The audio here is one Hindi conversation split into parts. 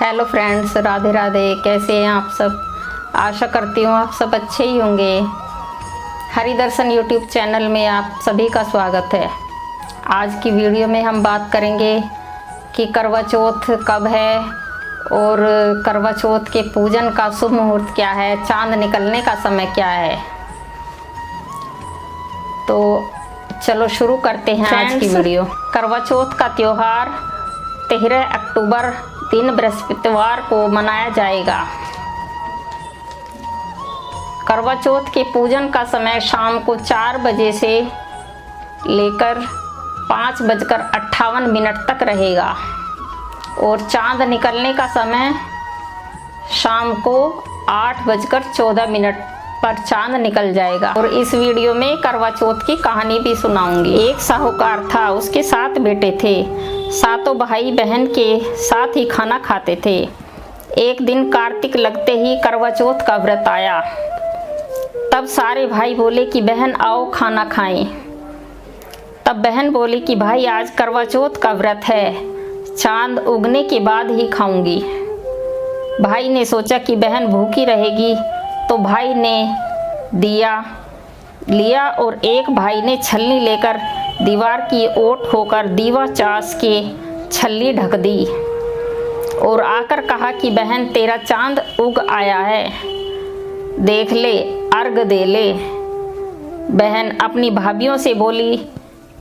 Hello friends, Radhe Radhe. कैसे हैं आप सब? आशा करती हूँ आप सब अच्छे ही होंगे। हरि दर्शन यूट्यूब चैनल में आप सभी का स्वागत है। आज की वीडियो में हम बात करेंगे कि करवा चौथ कब है और करवा चौथ के पूजन का शुभ मुहूर्त क्या है, चांद निकलने का समय क्या है। तो चलो शुरू करते हैं आज की वीडियो। करवा चौथ का त्यौहार 13 अक्टूबर दिन बृहस्पतिवार को मनाया जाएगा। करवा चौथ के पूजन का समय शाम को 4 बजे से लेकर 5:58 तक रहेगा और चांद निकलने का समय शाम को 8:14 पर चांद निकल जाएगा। और इस वीडियो में करवा चौथ की कहानी भी सुनाऊंगी। एक साहूकार था, उसके 7 बेटे थे। सातों भाई बहन के साथ ही खाना खाते थे। एक दिन कार्तिक लगते ही करवा चौथ का व्रत आया। तब सारे भाई बोले कि बहन आओ खाना खाएं। तब बहन बोली कि भाई आज करवा चौथ का व्रत है, चांद उगने के बाद ही खाऊंगी। भाई ने सोचा कि बहन भूखी रहेगी, तो भाई ने दिया लिया और एक भाई ने छलनी लेकर दीवार की ओट होकर दीवा चास के छल्ली ढक दी और आकर कहा कि बहन तेरा चांद उग आया है, देख ले, अर्घ दे ले। बहन अपनी भाभियों से बोली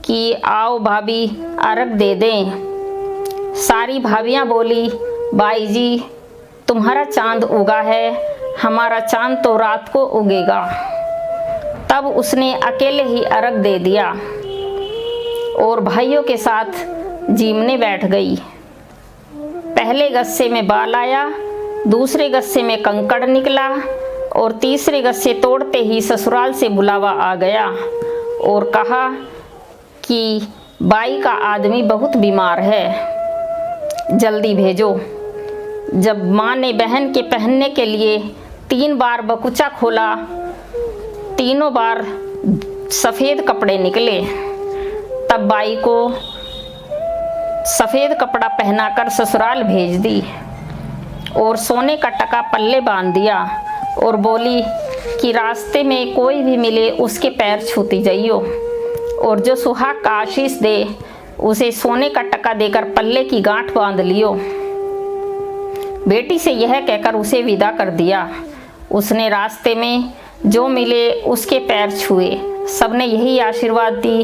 कि आओ भाभी अर्घ दे दें। सारी भाभियां बोली बाई जी तुम्हारा चांद उगा है, हमारा चांद तो रात को उगेगा। तब उसने अकेले ही अर्घ दे दिया और भाइयों के साथ जीमने बैठ गई। पहले गस्से में बाल आया, दूसरे गस्से में कंकड़ निकला और तीसरे गस्से तोड़ते ही ससुराल से बुलावा आ गया और कहा कि बाई का आदमी बहुत बीमार है, जल्दी भेजो। जब माँ ने बहन के पहनने के लिए 3 बार बकुचा खोला, तीनों बार सफ़ेद कपड़े निकले। तब बाई को सफ़ेद कपड़ा पहनाकर ससुराल भेज दी और सोने का टका पल्ले बांध दिया और बोली कि रास्ते में कोई भी मिले उसके पैर छूती जाइयो और जो सुहाग का आशीष दे उसे सोने का टका देकर पल्ले की गांठ बांध लियो। बेटी से यह कहकर उसे विदा कर दिया। उसने रास्ते में जो मिले उसके पैर छुए। सबने यही आशीर्वाद दी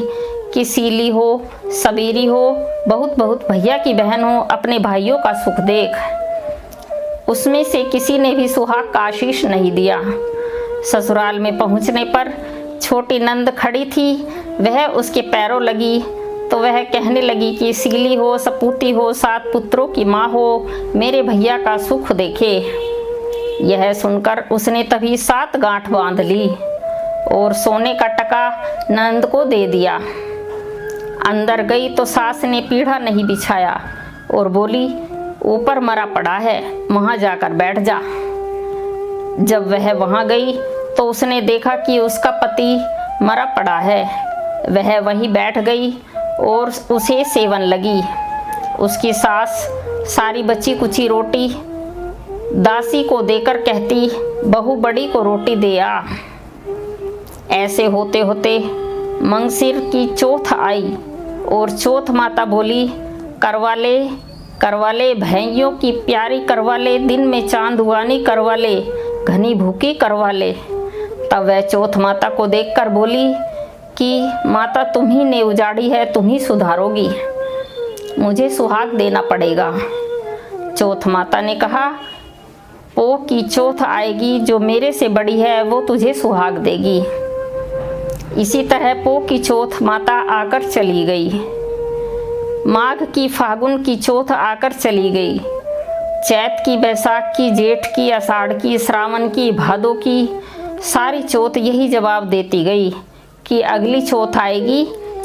कि सीली हो, सबीरी हो, बहुत बहुत भैया की बहन हो, अपने भाइयों का सुख देख। उसमें से किसी ने भी सुहाग का आशीष नहीं दिया। ससुराल में पहुंचने पर छोटी नंद खड़ी थी, वह उसके पैरों लगी तो वह कहने लगी कि सीली हो, सपूती हो, 7 पुत्रों की माँ हो, मेरे भैया का सुख देखे। यह सुनकर उसने तभी 7 गांठ बांध ली और सोने का टका नंद को दे दिया। अंदर गई तो सास ने पीढ़ा नहीं बिछाया और बोली ऊपर मरा पड़ा है, वहां जाकर बैठ जा। जब वह वहां गई तो उसने देखा कि उसका पति मरा पड़ा है। वह वहीं बैठ गई और उसे सेवन लगी। उसकी सास सारी बची कुची रोटी दासी को देकर कहती बहू बड़ी को रोटी दे आ। ऐसे होते होते मंगसिर की चौथ आई और चौथ माता बोली करवा ले भैंयों की प्यारी, करवा ले दिन में चांद उगानी, करवा ले घनी भूखी, करवा ले। तब वह चौथ माता को देखकर बोली कि माता तुम्ही ने उजाड़ी है, तुम ही सुधारोगी, मुझे सुहाग देना पड़ेगा। चौथ माता ने कहा पो की चौथ आएगी, जो मेरे से बड़ी है वो तुझे सुहाग देगी। इसी तरह पो की चौथ माता आकर चली गई। माघ की फागुन की चौथ आकर चली गई। चैत की, बैसाख की, जेठ की, आषाढ़ की, श्रावण की, भादों की, सारी चौथ यही जवाब देती गई कि अगली चौथ आएगी,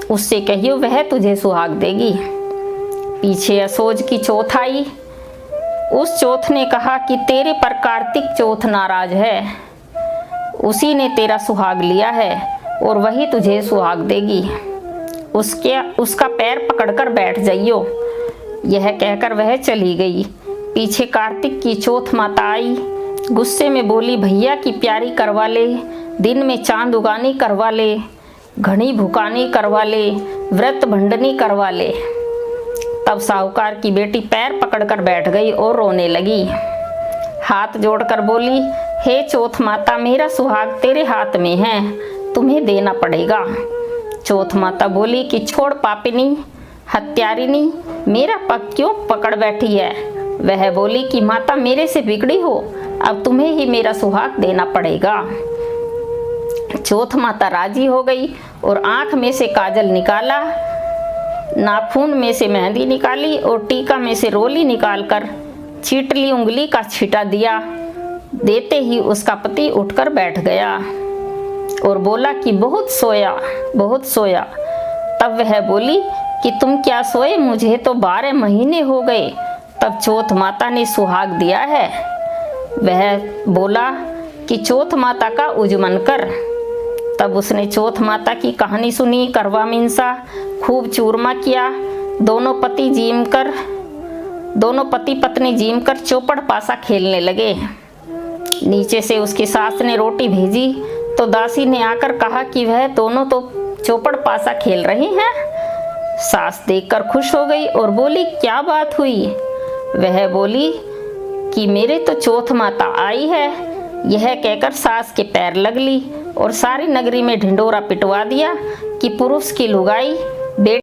उससे कहियो वह तुझे सुहाग देगी। पीछे असोज की चौथ आई। उस चौथ ने कहा कि तेरे पर कार्तिक चौथ नाराज है, उसी ने तेरा सुहाग लिया है और वही तुझे सुहाग देगी। उसका पैर पकड़कर बैठ जाइयो। यह कहकर वह चली गई। पीछे कार्तिक की चौथ माता आई। गुस्से में बोली, भैया की प्यारी करवा ले, दिन में चांद उगानी करवा ले, घनी भुकानी करवा ले, व्रत भंडनी करवा ले। तब साहूकार की बेटी पैर पकड़कर बैठ गई और रोने लगी। हाथ जोड़कर बोली, हे चौथ माता, मेरा सुहाग तेरे हाथ में है, तुम्हें देना पड़ेगा। चौथ माता बोली कि छोड़ पापिनी, हत्यारिनी, मेरा पग क्यों पकड़ बैठी है। वह बोली कि माता मेरे से बिगड़ी हो, अब तुम्हें ही मेरा सुहाग देना पड़ेगा। चौथ माता राजी हो गई और आंख में से काजल निकाला, नाखून में से मेहंदी निकाली और टीका में से रोली निकालकर चीटली उंगली का छींटा दिया। देते ही उसका पति उठकर बैठ गया और बोला कि बहुत सोया, बहुत सोया। तब वह बोली कि तुम क्या सोए, मुझे तो 12 महीने हो गए, तब चौथ माता ने सुहाग दिया है। वह बोला कि चौथ माता का उजमन कर। तब उसने चौथ माता की कहानी सुनी, करवा मींसा, खूब चूरमा किया। दोनों पति पत्नी जीम कर चौपड़ पासा खेलने लगे। नीचे से उसकी सास ने रोटी भेजी तो दासी ने आकर कहा कि वह दोनों तो चौपड़ पासा खेल रहे हैं। सास देखकर खुश हो गई और बोली, क्या बात हुई। वह बोली कि मेरे तो चौथ माता आई है। यह कहकर सास के पैर लग ली और सारी नगरी में ढिंडोरा पिटवा दिया कि पुरुष की लुगाई बेटी